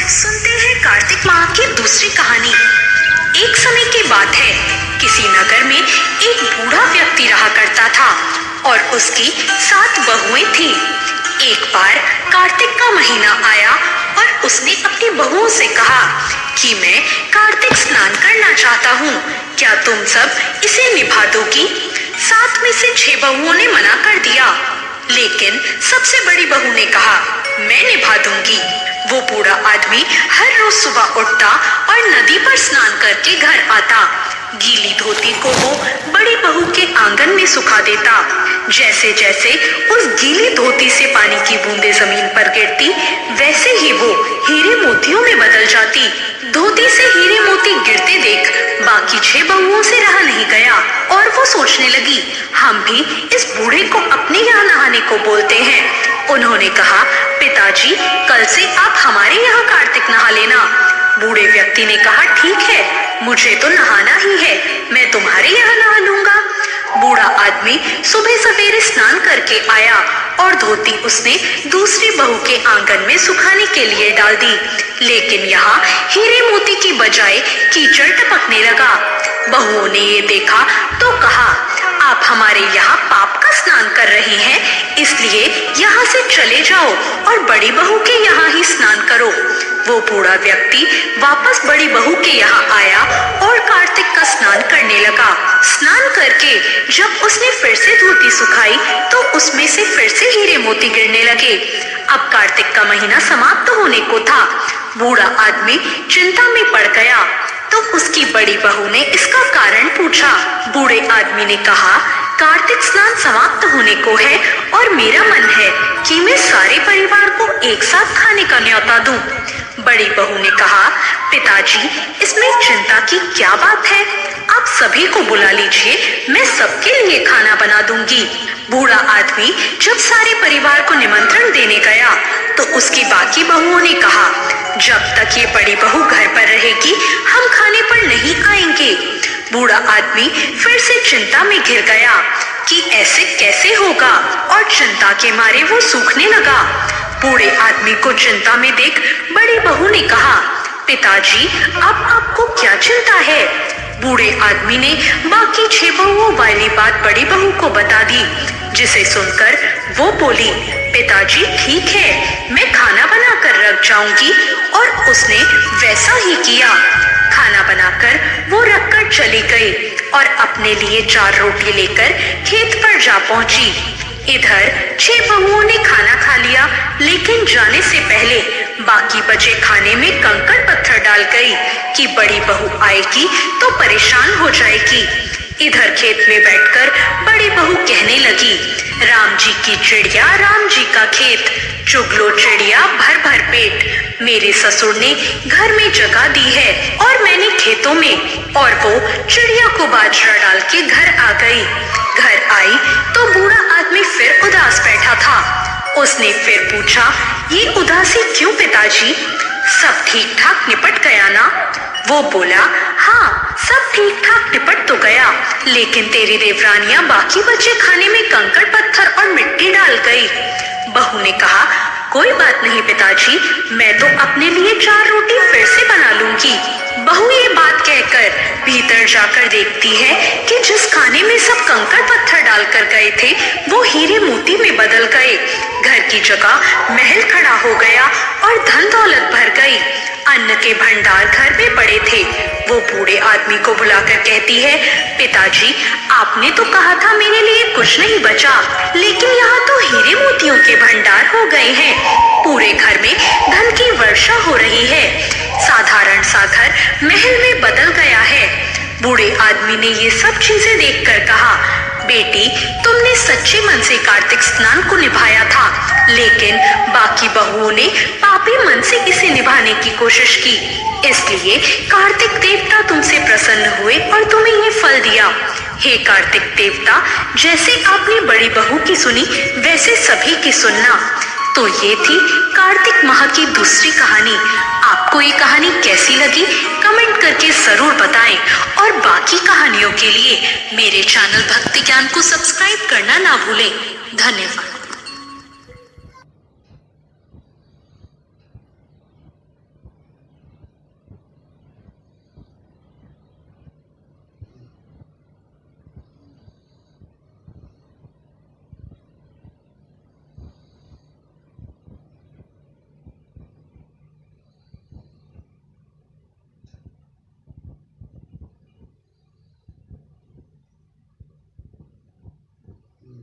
सुनते हैं कार्तिक माह की दूसरी कहानी। एक समय की बात है, किसी नगर में एक बूढ़ा व्यक्ति रहा करता था और उसकी 7 बहुएं थीं। एक बार कार्तिक का महीना आया और उसने अपनी बहुओं से कहा कि मैं कार्तिक स्नान करना चाहता हूँ, क्या तुम सब इसे निभा दोगी? 7 में से 6 बहुओं ने मना कर दिया, लेकिन सबसे बड़ी बहू ने कहा, मैं निभा दूंगी। वो बूढ़ा आदमी हर रोज सुबह उठता और नदी पर स्नान करके घर आता। गीली धोती को वो बड़ी बहू के आंगन में सुखा देता। जैसे जैसे उस गीली धोती से पानी की बूंदें जमीन पर गिरती, वैसे ही वो हीरे मोतियों में बदल जाती। धोती से हीरे मोती गिरते देख बाकी 6 बहुओं से रहा नहीं गया और वो सोचने लगी, हम भी इस बूढ़े को अपने यहाँ नहाने को बोलते हैं। उन्होंने कहा, पिताजी, कल से आप हमारे यहाँ कार्तिक नहा लेना। बूढ़े व्यक्ति ने कहा, ठीक है, मुझे तो नहाना ही है, मैं तुम्हारे यहाँ नहा लूंगा। बूढ़ा आदमी सुबह सवेरे स्नान करके आया और धोती उसने दूसरी बहू के आंगन में सुखाने के लिए डाल दी, लेकिन यहाँ हीरे मोती की बजाय कीचड़ टपकने लगा। बहुओं ने ये देखा तो कहा, आप हमारे यहाँ पाप का स्नान कर रहे हैं, इसलिए यहाँ से चले जाओ और बड़ी बहू के यहाँ ही स्नान करो। वो बूढ़ा व्यक्ति वापस बड़ी बहू के यहाँ आया और कार्तिक का स्नान करने लगा। स्नान करके जब उसने फिर से धोती सुखाई तो उसमें से फिर से हीरे मोती गिरने लगे। अब कार्तिक का महीना समाप्त होने को था। बूढ़ा आदमी चिंता में पड़ गया तो उसकी बड़ी बहू ने इसका कारण पूछा। बूढ़े आदमी ने कहा, कार्तिक स्नान समाप्त होने को है और मेरा मन है कि मैं सारे परिवार को एक साथ खाने का न्योता दूं। बड़ी बहू ने कहा, पिताजी, इसमें चिंता की क्या बात है, आप सभी को बुला लीजिए, मैं सबके लिए खाना बना दूंगी। बूढ़ा आदमी जब सारे परिवार को निमंत्रण देने गया तो उसकी बाकी बहुओं ने कहा, जब तक ये बड़ी बहू घर पर रहेगी हम खाने पर नहीं आएंगे। बूढ़ा आदमी फिर से चिंता में घिर गया कि ऐसे कैसे होगा और चिंता के मारे वो सूखने लगा। बूढ़े आदमी को चिंता में देख बड़ी बहू ने कहा, पिताजी, अब आपको क्या चिंता है? बूढ़े आदमी ने बाकी 6 बहुओं वाली बात बड़ी बहू को बता दी, जिसे सुनकर वो बोली, पिताजी, ठीक है, मैं खाना बनाकर रख जाऊंगी। और उसने वैसा ही किया। खाना बनाकर वो रखकर चली गई और अपने लिए 4 रोटी लेकर खेत पर जा पहुंची। इधर 6 बहुओं ने खाना खा लिया, लेकिन जाने से पहले बाकी बचे खाने में कंकड़ पत्थर डाल गई कि बड़ी बहू आएगी तो परेशान हो जाएगी। इधर खेत में बैठकर बड़ी बहू कहने लगी, राम जी की चिड़िया राम जी का खेत, चुगलो चिड़िया भर भर पेट। मेरे ससुर ने घर में जगह दी है और मैंने खेतों में, और वो चिड़िया को बाजरा डाल के घर आ गई। घर आई तो बूढ़ा आदमी फिर उदास बैठा था। उसने फिर पूछा, ये उदासी क्यों पिताजी? सब ठीक ठाक निपट गया ना? वो बोला, हाँ, सब ठीक ठाक निपट तो गया, लेकिन तेरी देवरानियां बाकी बचे खाने में कंकड़ पत्थर और मिट्टी डाल गई। बहू ने कहा, कोई बात नहीं पिताजी, मैं तो अपने लिए 4 रोटी फिर से बना लूंगी। बहू ये बात कहकर भीतर जाकर देखती है कि जिस खाने में सब कंकड़ पत्थर डालकर गए थे वो हीरे मोती में बदल गए। घर की जगह महल खड़ा हो गया और धन दौलत भर गई। अन्न के भंडार घर में पड़े थे। वो बूढ़े आदमी को बुलाकर कहती है, पिताजी, आपने तो कहा था मेरे लिए कुछ नहीं बचा, लेकिन यहाँ तो हीरे मोतियों के भंडार हो गए हैं। पूरे घर में धन की वर्षा हो रही है। साधारण सा घर महल में बदल गया है। बूढ़े आदमी ने ये सब चीजें देखकर कहा, बेटी, तुमने सच्चे मन से कार्तिक स्नान को निभाया था, लेकिन बाकी बहुओं ने पापी मन से इसे निभाने की कोशिश की, इसलिए कार्तिक देवता तुमसे प्रसन्न हुए और तुम्हें ये फल दिया। हे कार्तिक देवता, जैसे आपने बड़ी बहू की सुनी वैसे सभी की सुनना। तो ये थी कार्तिक माह की दूसरी कहानी। आपको ये कहानी कैसी लगी कमेंट करके जरूर बताएं और बाकी कहानियों के लिए मेरे चैनल भक्ति ज्ञान को सब्सक्राइब करना ना भूलें। धन्यवाद।